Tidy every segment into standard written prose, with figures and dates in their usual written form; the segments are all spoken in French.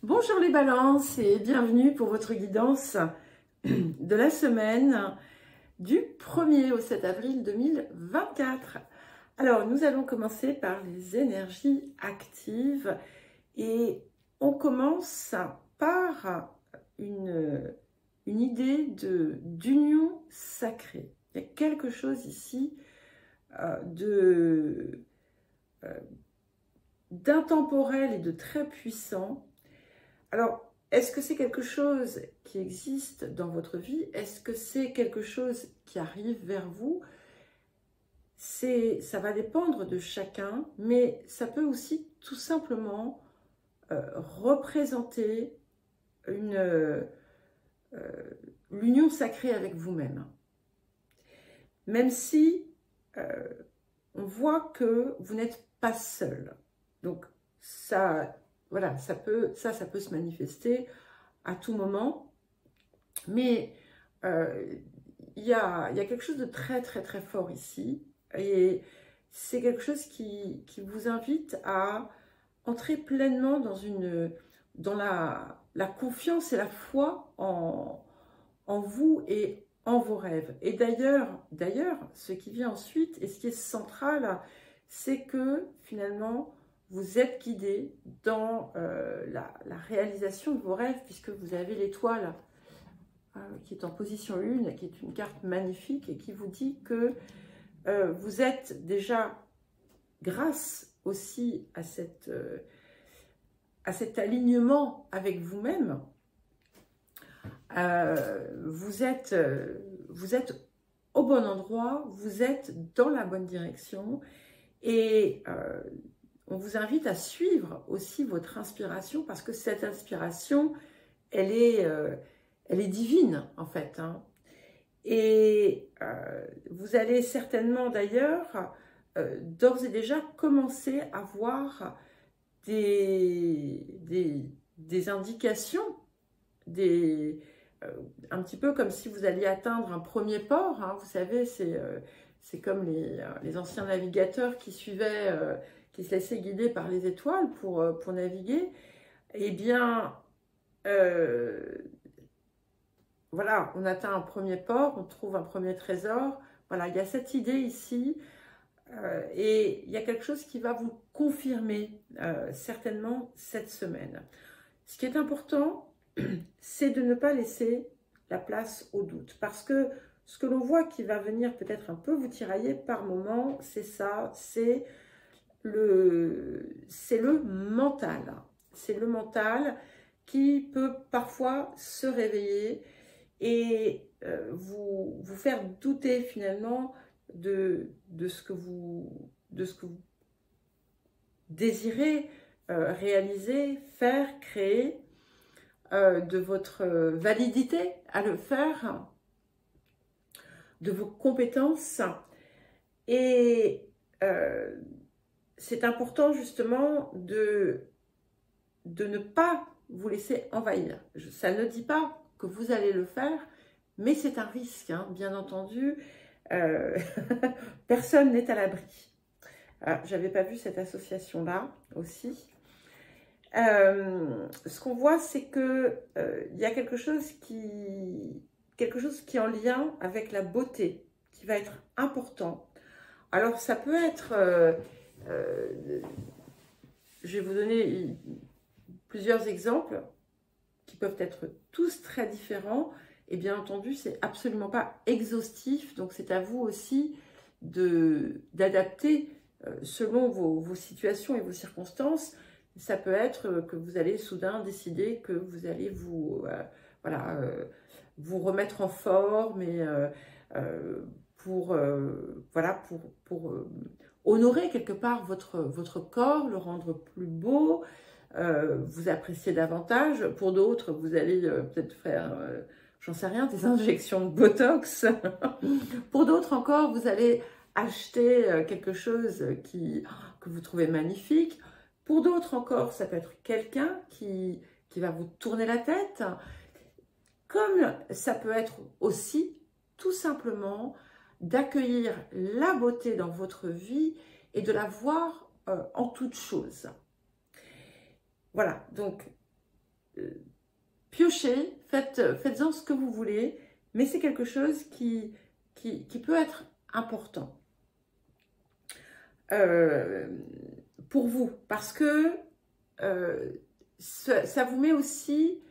Bonjour les balances et bienvenue pour votre guidance de la semaine du 1er au 7 avril 2024. Alors nous allons commencer par les énergies actives et on commence par une idée d'union sacrée. Il y a quelque chose ici d'intemporel et de très puissant. Alors, est-ce que c'est quelque chose qui existe dans votre vie? Est-ce que c'est quelque chose qui arrive vers vous? Ça va dépendre de chacun, mais ça peut aussi tout simplement représenter l'union sacrée avec vous-même. Même si on voit que vous n'êtes pas seul. Donc, voilà, ça peut se manifester à tout moment, mais il y a quelque chose de très très très fort ici, et c'est quelque chose qui vous invite à entrer pleinement dans la confiance et la foi en vous et en vos rêves. Et d'ailleurs, ce qui vient ensuite, et ce qui est central, c'est que finalement, vous êtes guidé dans la réalisation de vos rêves, puisque vous avez l'étoile qui est en position 1, qui est une carte magnifique et qui vous dit que vous êtes déjà, grâce aussi à cet alignement avec vous-même, vous êtes au bon endroit, vous êtes dans la bonne direction, et on vous invite à suivre aussi votre inspiration, parce que cette inspiration, elle est divine en fait, hein. Et vous allez certainement d'ailleurs d'ores et déjà commencer à voir des indications, un petit peu comme si vous alliez atteindre un premier port, hein. Vous savez, c'est comme les anciens navigateurs qui suivaient, qui se laissaient guider par les étoiles pour naviguer. Eh bien, voilà, on atteint un premier port, on trouve un premier trésor. Voilà, il y a cette idée ici, et il y a quelque chose qui va vous confirmer certainement cette semaine. Ce qui est important, c'est de ne pas laisser la place au doute, parce que ce que l'on voit qui va venir peut-être un peu vous tirailler par moment, c'est ça, c'est le mental. C'est le mental qui peut parfois se réveiller et vous faire douter finalement de ce que vous désirez réaliser, faire, créer, de votre validité à le faire, de vos compétences. Et c'est important justement de ne pas vous laisser envahir. Ça ne dit pas que vous allez le faire, mais c'est un risque, hein, bien entendu. Personne n'est à l'abri. J'avais pas vu cette association-là aussi. Ce qu'on voit, c'est que il y a quelque chose qui est en lien avec la beauté, qui va être important. Alors, ça peut être... je vais vous donner plusieurs exemples qui peuvent être tous très différents. Et bien entendu, c'est absolument pas exhaustif. Donc, c'est à vous aussi d'adapter selon vos situations et vos circonstances. Ça peut être que vous allez soudain décider que vous allez vous remettre en forme, et pour honorer quelque part votre corps, le rendre plus beau, vous apprécier davantage. Pour d'autres, vous allez peut-être faire, j'en sais rien, des injections de Botox. Pour d'autres encore, vous allez acheter quelque chose que vous trouvez magnifique. Pour d'autres encore, ça peut être quelqu'un qui va vous tourner la tête. Comme ça peut être aussi tout simplement d'accueillir la beauté dans votre vie et de la voir en toute chose. Voilà, donc piochez, faites-en ce que vous voulez, mais c'est quelque chose qui peut être important pour vous, parce que ça vous met aussi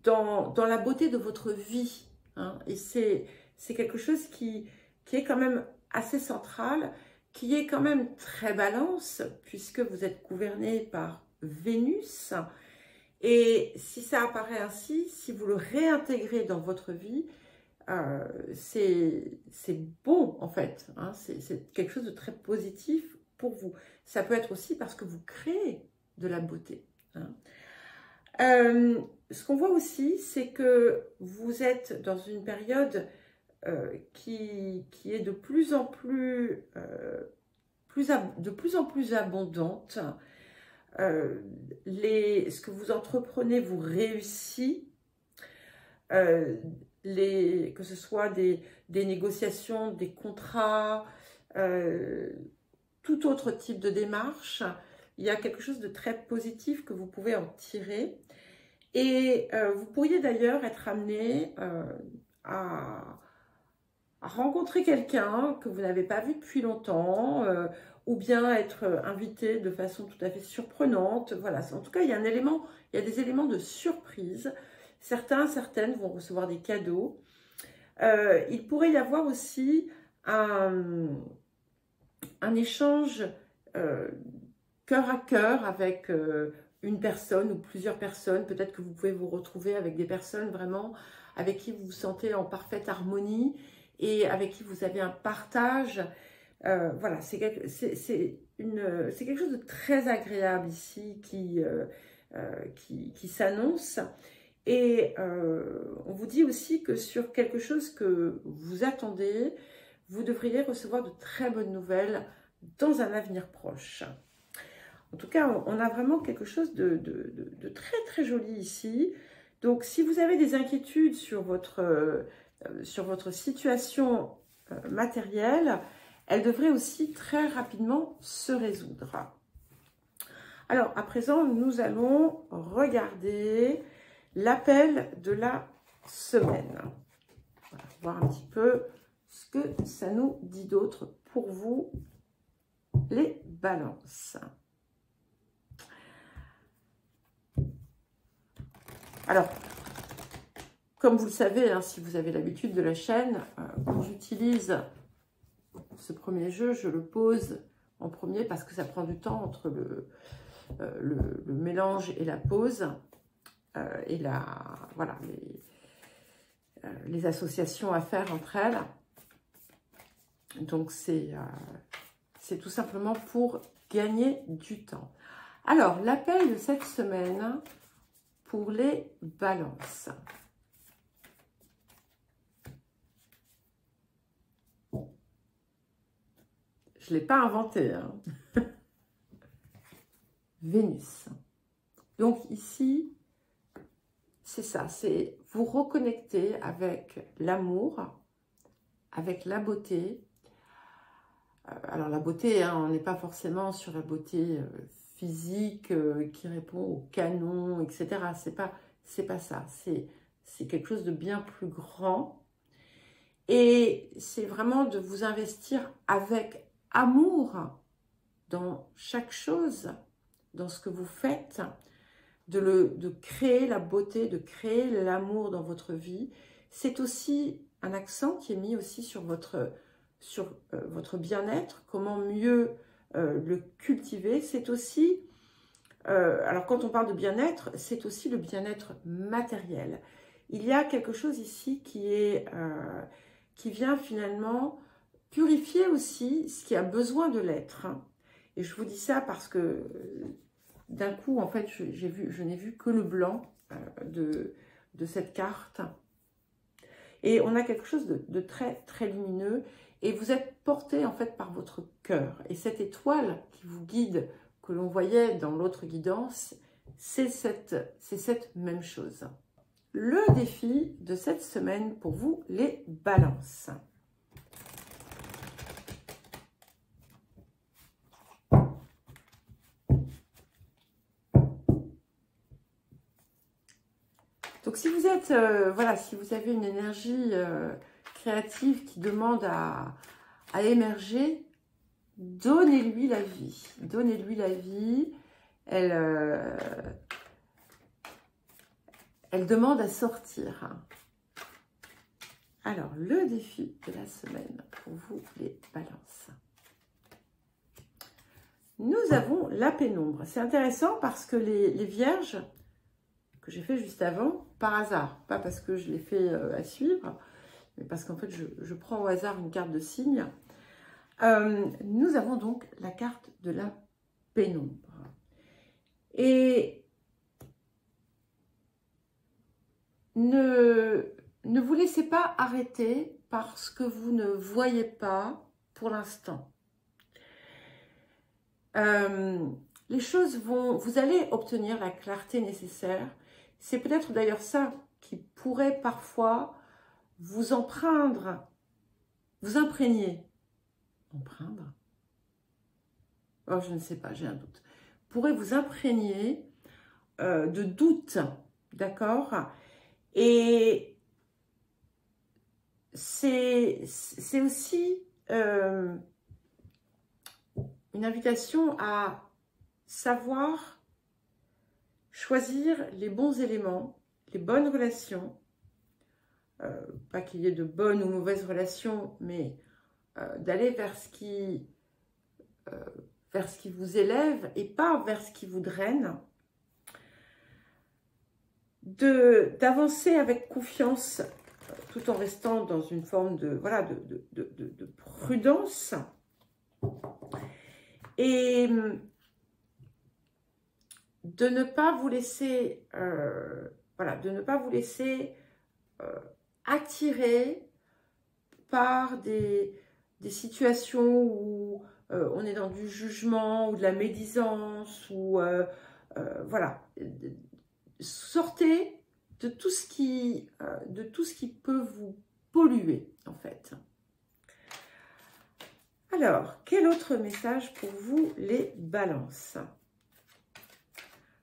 dans la beauté de votre vie, hein, et c'est quelque chose qui est quand même assez central, qui est quand même très balance, puisque vous êtes gouverné par Vénus, et si ça apparaît ainsi, si vous le réintégrez dans votre vie, c'est bon en fait, hein, c'est quelque chose de très positif pour vous. Ça peut être aussi parce que vous créez de la beauté, hein. Ce qu'on voit aussi, c'est que vous êtes dans une période qui est de plus en plus, abondante. Ce que vous entreprenez vous réussit, que ce soit des négociations, des contrats, tout autre type de démarche, il y a quelque chose de très positif que vous pouvez en tirer. Et vous pourriez d'ailleurs être amené à rencontrer quelqu'un que vous n'avez pas vu depuis longtemps, ou bien être invité de façon tout à fait surprenante. Voilà, en tout cas, il y a des éléments de surprise. Certaines vont recevoir des cadeaux. Il pourrait y avoir aussi un échange cœur à cœur avec une personne ou plusieurs personnes. Peut-être que vous pouvez vous retrouver avec des personnes vraiment avec qui vous vous sentez en parfaite harmonie et avec qui vous avez un partage. Voilà, c'est quelque chose de très agréable ici qui s'annonce. Et on vous dit aussi que sur quelque chose que vous attendez, vous devriez recevoir de très bonnes nouvelles dans un avenir proche. En tout cas, on a vraiment quelque chose de très très joli ici. Donc, si vous avez des inquiétudes sur votre situation matérielle, elle devrait aussi très rapidement se résoudre. Alors, à présent, nous allons regarder l'appel de la semaine. Voilà, voir un petit peu ce que ça nous dit d'autre pour vous, les balances. Alors, comme vous le savez, hein, si vous avez l'habitude de la chaîne, quand j'utilise ce premier jeu, je le pose en premier parce que ça prend du temps entre le mélange et la pose et voilà, les associations à faire entre elles. Donc, c'est tout simplement pour gagner du temps. Alors, l'appel de cette semaine pour les balances. Je ne l'ai pas inventé, hein. Vénus. Donc ici, c'est ça, c'est vous reconnecter avec l'amour, avec la beauté. Alors la beauté, hein, on n'est pas forcément sur la beauté physique qui répond au canon, etc. C'est pas ça, c'est quelque chose de bien plus grand. Et c'est vraiment de vous investir avec amour dans chaque chose, dans ce que vous faites, de créer la beauté, de créer l'amour dans votre vie. C'est aussi un accent qui est mis aussi sur votre bien-être, comment mieux le cultiver. C'est aussi, alors quand on parle de bien-être, c'est aussi le bien-être matériel. Il y a quelque chose ici qui vient finalement purifier aussi ce qui a besoin de l'être. Et je vous dis ça parce que d'un coup, en fait, je n'ai vu que le blanc de cette carte. Et on a quelque chose de très, très lumineux. Et vous êtes porté, en fait, par votre cœur. Et cette étoile qui vous guide, que l'on voyait dans l'autre guidance, c'est cette même chose. Le défi de cette semaine pour vous, les balances. Donc si vous êtes, voilà, si vous avez une énergie créative qui demande à émerger, donnez-lui la vie. Donnez-lui la vie. Elle demande à sortir. Alors, le défi de la semaine pour vous, les balances. Nous avons la pénombre. C'est intéressant parce que les vierges que j'ai fait juste avant, par hasard, pas parce que je l'ai fait à suivre, mais parce qu'en fait, je prends au hasard une carte de signe. Nous avons donc la carte de la pénombre. Et ne vous laissez pas arrêter parce que vous ne voyez pas pour l'instant. Les choses vont... Vous allez obtenir la clarté nécessaire. C'est peut-être d'ailleurs ça qui pourrait parfois vous empreindre, vous imprégner. Empreindre? Oh, je ne sais pas, j'ai un doute. Pourrait vous imprégner de doutes, d'accord? Et c'est aussi une invitation à savoir choisir les bons éléments, les bonnes relations, pas qu'il y ait de bonnes ou mauvaises relations, mais d'aller vers ce qui vous élève et pas vers ce qui vous draine, d'avancer avec confiance tout en restant dans une forme de, voilà, de prudence et de ne pas vous laisser voilà, de ne pas vous laisser attirer par des situations où on est dans du jugement ou de la médisance ou voilà, sortez de tout ce qui peut vous polluer en fait. Alors, quel autre message pour vous les balances?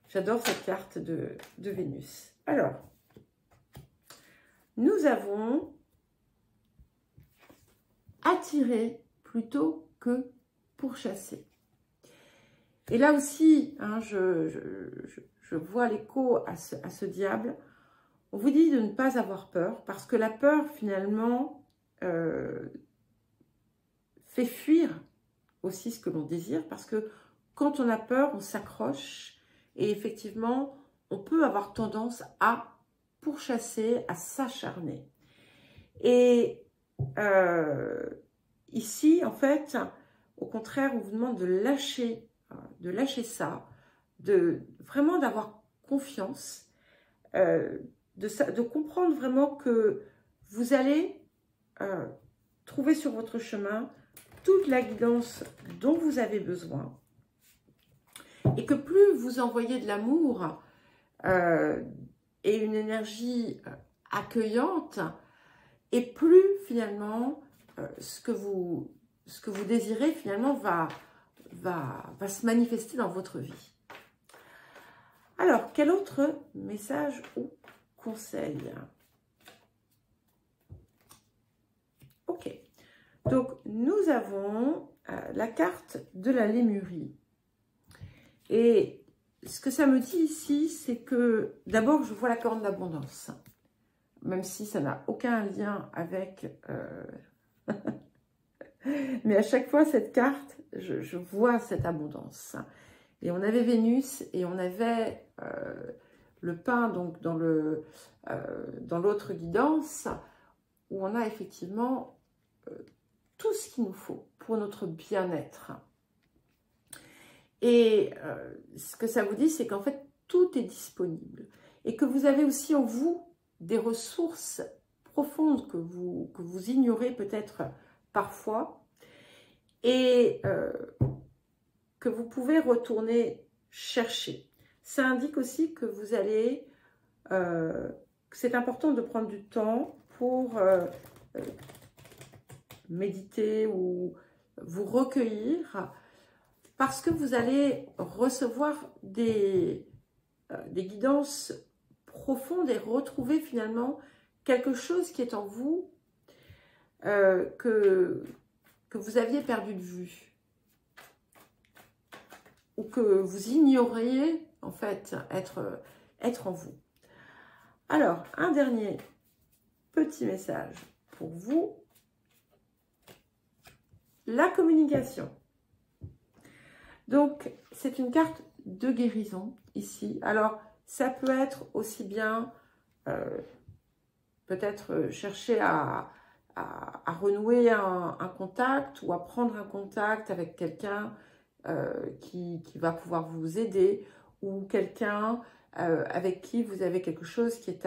J'adore cette carte de Vénus. Alors, nous avons attiré plutôt que pourchasser. Et là aussi, hein, je vois l'écho à ce diable. On vous dit de ne pas avoir peur, parce que la peur, finalement, fait fuir aussi ce que l'on désire, parce que quand on a peur, on s'accroche, et effectivement, on peut avoir tendance à pourchasser, à s'acharner. Et ici, en fait, au contraire, on vous demande de lâcher ça, vraiment d'avoir confiance, de comprendre vraiment que vous allez trouver sur votre chemin toute la guidance dont vous avez besoin et que plus vous envoyez de l'amour et une énergie accueillante, et plus finalement ce que vous désirez finalement va se manifester dans votre vie. Alors, quel autre message ou conseil? Ok, donc nous avons la carte de la lémurie. Et ce que ça me dit ici, c'est que d'abord, je vois la corne d'abondance, même si ça n'a aucun lien avec... Mais à chaque fois, cette carte, je vois cette abondance. Et on avait Vénus et on avait le pain donc dans l'autre guidance, où on a effectivement tout ce qu'il nous faut pour notre bien-être. Et ce que ça vous dit, c'est qu'en fait, tout est disponible. Et que vous avez aussi en vous des ressources profondes que vous ignorez peut-être parfois. Et que vous pouvez retourner chercher. Ça indique aussi que vous allez... que c'est important de prendre du temps pour méditer ou vous recueillir, parce que vous allez recevoir des guidances profonde et retrouver finalement quelque chose qui est en vous que vous aviez perdu de vue ou que vous ignoriez en fait être en vous. Alors, un dernier petit message pour vous. La communication. Donc, c'est une carte de guérison ici. Alors, ça peut être aussi bien peut-être chercher à renouer un contact ou à prendre un contact avec quelqu'un qui va pouvoir vous aider ou quelqu'un avec qui vous avez quelque chose qui est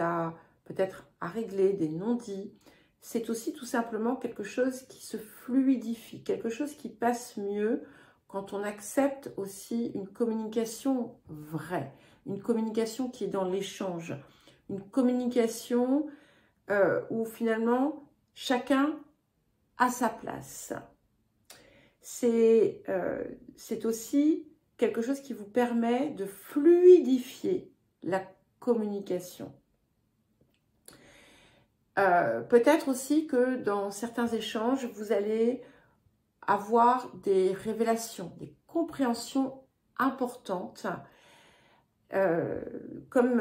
peut-être à régler, des non-dits. C'est aussi tout simplement quelque chose qui se fluidifie, quelque chose qui passe mieux quand on accepte aussi une communication vraie, une communication qui est dans l'échange, une communication où finalement chacun a sa place. C'est aussi quelque chose qui vous permet de fluidifier la communication. Peut-être aussi que dans certains échanges, vous allez avoir des révélations, des compréhensions importantes. Comme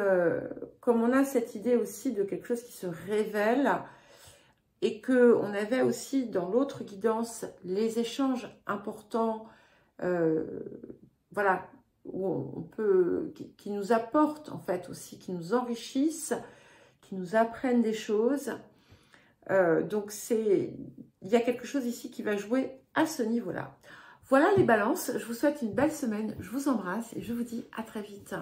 on a cette idée aussi de quelque chose qui se révèle et qu'on avait aussi dans l'autre guidance les échanges importants, voilà, où on peut, qui nous apportent en fait aussi, qui nous enrichissent, qui nous apprennent des choses. Donc il y a quelque chose ici qui va jouer à ce niveau-là. Voilà les balances, je vous souhaite une belle semaine, je vous embrasse et je vous dis à très vite.